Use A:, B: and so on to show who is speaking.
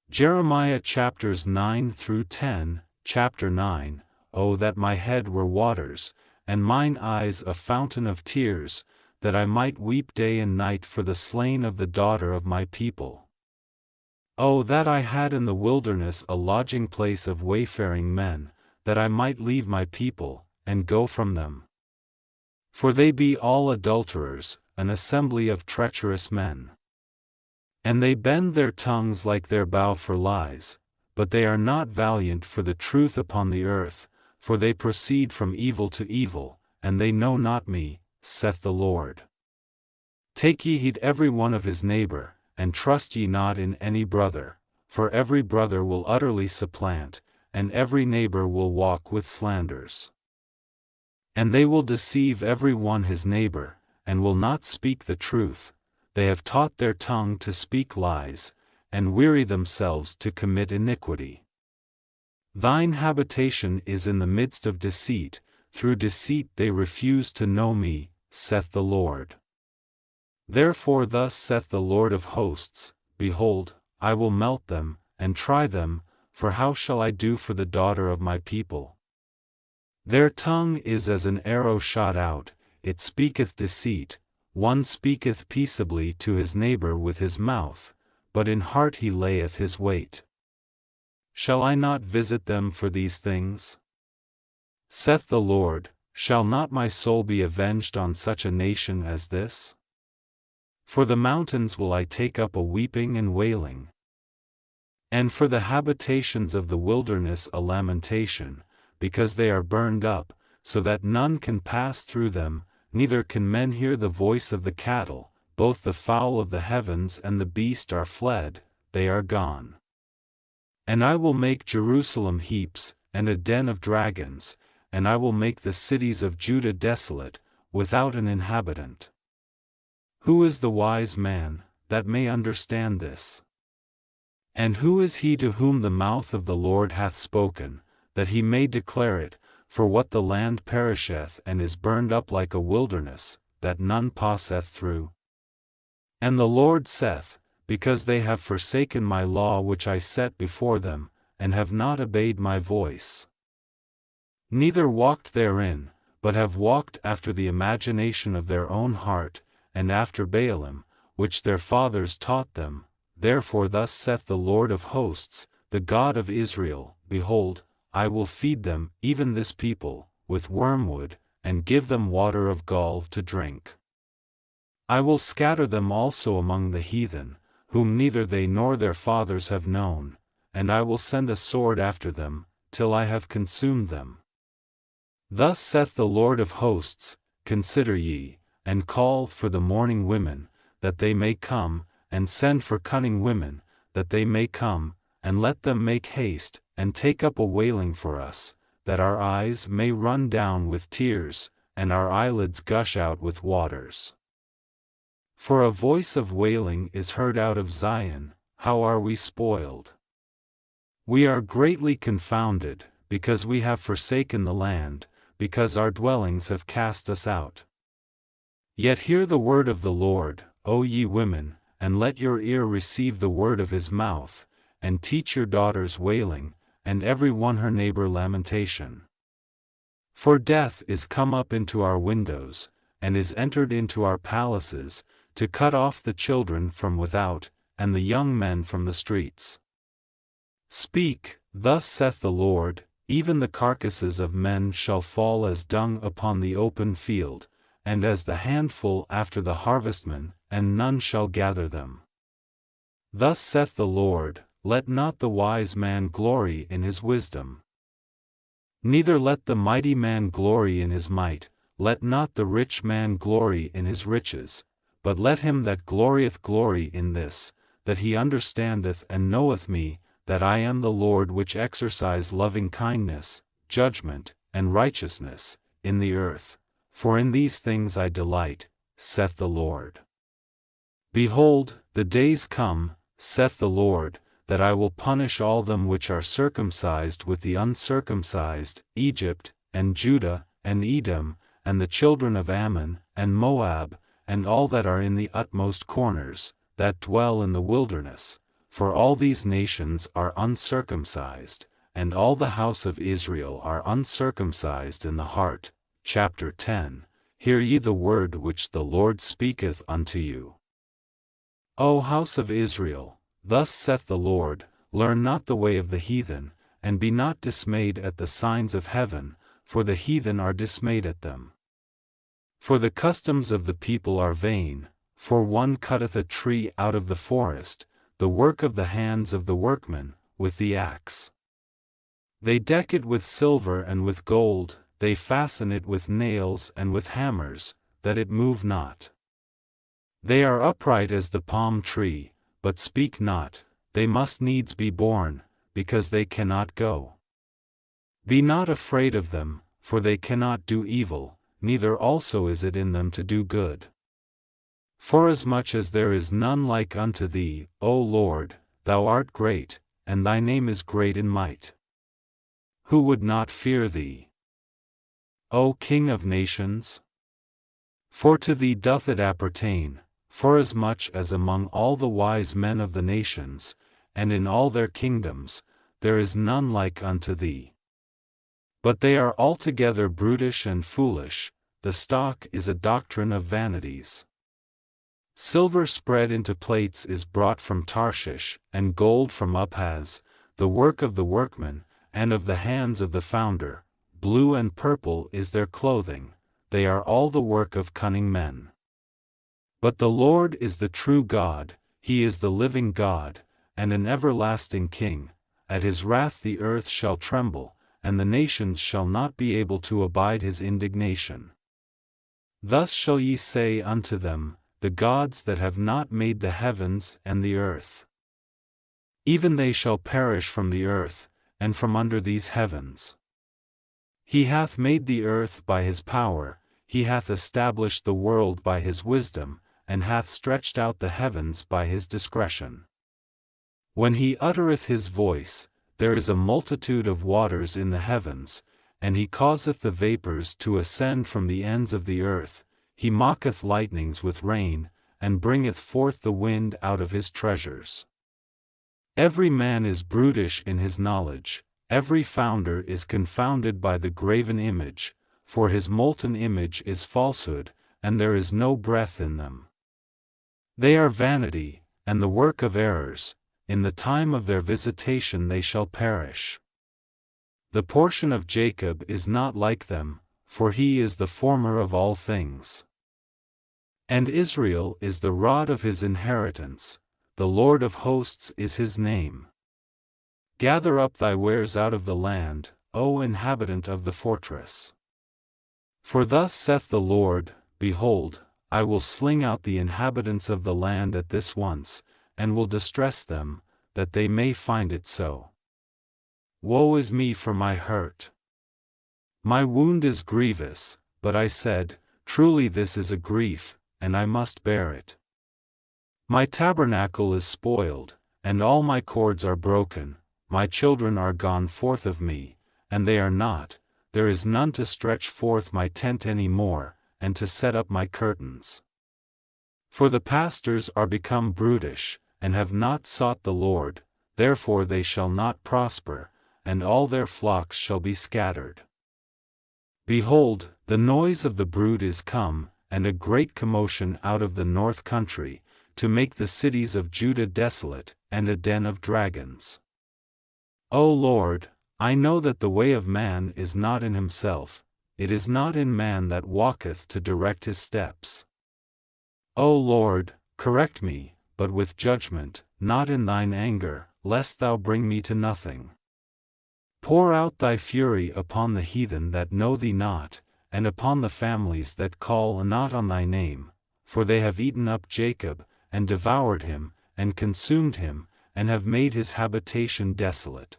A: Jeremiah chapters 9 through 10, chapter 9. Oh, that my head were waters, and mine eyes a fountain of tears, that I might weep day and night for the slain of the daughter of my people. Oh, that I had in the wilderness a lodging place of wayfaring men, that I might leave my people, and go from them. For they be all adulterers, an assembly of treacherous men. And they bend their tongues like their bow for lies, but they are not valiant for the truth upon the earth, for they proceed from evil to evil, and they know not me, saith the Lord. Take ye heed every one of his neighbor, and trust ye not in any brother, for every brother will utterly supplant, and every neighbor will walk with slanders. And they will deceive every one his neighbor, and will not speak the truth. They have taught their tongue to speak lies, and weary themselves to commit iniquity. Thine habitation is in the midst of deceit, through deceit they refuse to know me, saith the Lord. Therefore thus saith the Lord of hosts, Behold, I will melt them, and try them, for how shall I do for the daughter of my people? Their tongue is as an arrow shot out, it speaketh deceit. One speaketh peaceably to his neighbor with his mouth, but in heart he layeth his wait. Shall I not visit them for these things? Saith the Lord, shall not my soul be avenged on such a nation as this? For the mountains will I take up a weeping and wailing, and for the habitations of the wilderness a lamentation, because they are burned up, so that none can pass through them, neither can men hear the voice of the cattle, both the fowl of the heavens and the beast are fled, they are gone. And I will make Jerusalem heaps, and a den of dragons, and I will make the cities of Judah desolate, without an inhabitant. Who is the wise man, that may understand this? And who is he to whom the mouth of the Lord hath spoken, that he may declare it? For what the land perisheth and is burned up like a wilderness, that none passeth through. And the Lord saith, Because they have forsaken my law which I set before them, and have not obeyed my voice, neither walked therein, but have walked after the imagination of their own heart, and after Baalim, which their fathers taught them, therefore thus saith the Lord of hosts, the God of Israel, Behold, I will feed them, even this people, with wormwood, and give them water of gall to drink. I will scatter them also among the heathen, whom neither they nor their fathers have known, and I will send a sword after them, till I have consumed them. Thus saith the Lord of hosts, Consider ye, and call for the mourning women, that they may come, and send for cunning women, that they may come, and let them make haste, and take up a wailing for us, that our eyes may run down with tears, and our eyelids gush out with waters. For a voice of wailing is heard out of Zion, how are we spoiled? We are greatly confounded, because we have forsaken the land, because our dwellings have cast us out. Yet hear the word of the Lord, O ye women, and let your ear receive the word of his mouth, and teach your daughters wailing, and every one her neighbor lamentation. For death is come up into our windows, and is entered into our palaces, to cut off the children from without, and the young men from the streets. Speak, thus saith the Lord, even the carcasses of men shall fall as dung upon the open field, and as the handful after the harvestman, and none shall gather them. Thus saith the Lord, Let not the wise man glory in his wisdom, neither let the mighty man glory in his might, let not the rich man glory in his riches, but let him that glorieth glory in this, that he understandeth and knoweth me, that I am the Lord which exercise loving kindness, judgment, and righteousness, in the earth, for in these things I delight, saith the Lord. Behold, the days come, saith the Lord, that I will punish all them which are circumcised with the uncircumcised, Egypt, and Judah, and Edom, and the children of Ammon, and Moab, and all that are in the utmost corners, that dwell in the wilderness, for all these nations are uncircumcised, and all the house of Israel are uncircumcised in the heart. Chapter 10. Hear ye the word which the Lord speaketh unto you. O house of Israel, thus saith the Lord, learn not the way of the heathen, and be not dismayed at the signs of heaven, for the heathen are dismayed at them. For the customs of the people are vain, for one cutteth a tree out of the forest, the work of the hands of the workman, with the axe. They deck it with silver and with gold, they fasten it with nails and with hammers, that it move not. They are upright as the palm tree, but speak not, they must needs be borne, because they cannot go. Be not afraid of them, for they cannot do evil, neither also is it in them to do good. Forasmuch as there is none like unto thee, O Lord, thou art great, and thy name is great in might. Who would not fear thee, O King of nations? For to thee doth it appertain, forasmuch as among all the wise men of the nations, and in all their kingdoms, there is none like unto thee. But they are altogether brutish and foolish, the stock is a doctrine of vanities. Silver spread into plates is brought from Tarshish, and gold from Uphaz, the work of the workman, and of the hands of the founder. Blue and purple is their clothing, they are all the work of cunning men. But the Lord is the true God, he is the living God, and an everlasting King. At his wrath the earth shall tremble, and the nations shall not be able to abide his indignation. Thus shall ye say unto them, the gods that have not made the heavens and the earth. Even they shall perish from the earth, and from under these heavens. He hath made the earth by his power, he hath established the world by his wisdom, and hath stretched out the heavens by his discretion. When he uttereth his voice, there is a multitude of waters in the heavens, and he causeth the vapors to ascend from the ends of the earth. He mocketh lightnings with rain, and bringeth forth the wind out of his treasures. Every man is brutish in his knowledge, every founder is confounded by the graven image, for his molten image is falsehood, and there is no breath in them. They are vanity, and the work of errors, in the time of their visitation they shall perish. The portion of Jacob is not like them, for he is the former of all things. And Israel is the rod of his inheritance, the Lord of hosts is his name. Gather up thy wares out of the land, O inhabitant of the fortress. For thus saith the Lord, behold, I will sling out the inhabitants of the land at this once, and will distress them, that they may find it so. Woe is me for my hurt! My wound is grievous, but I said, truly this is a grief, and I must bear it. My tabernacle is spoiled, and all my cords are broken, my children are gone forth of me, and they are not, there is none to stretch forth my tent any more, and to set up my curtains. For the pastors are become brutish, and have not sought the Lord, therefore they shall not prosper, and all their flocks shall be scattered. Behold, the noise of the brood is come, and a great commotion out of the north country, to make the cities of Judah desolate, and a den of dragons. O Lord, I know that the way of man is not in himself, it is not in man that walketh to direct his steps. O Lord, correct me, but with judgment, not in thine anger, lest thou bring me to nothing. Pour out thy fury upon the heathen that know thee not, and upon the families that call not on thy name, for they have eaten up Jacob, and devoured him, and consumed him, and have made his habitation desolate.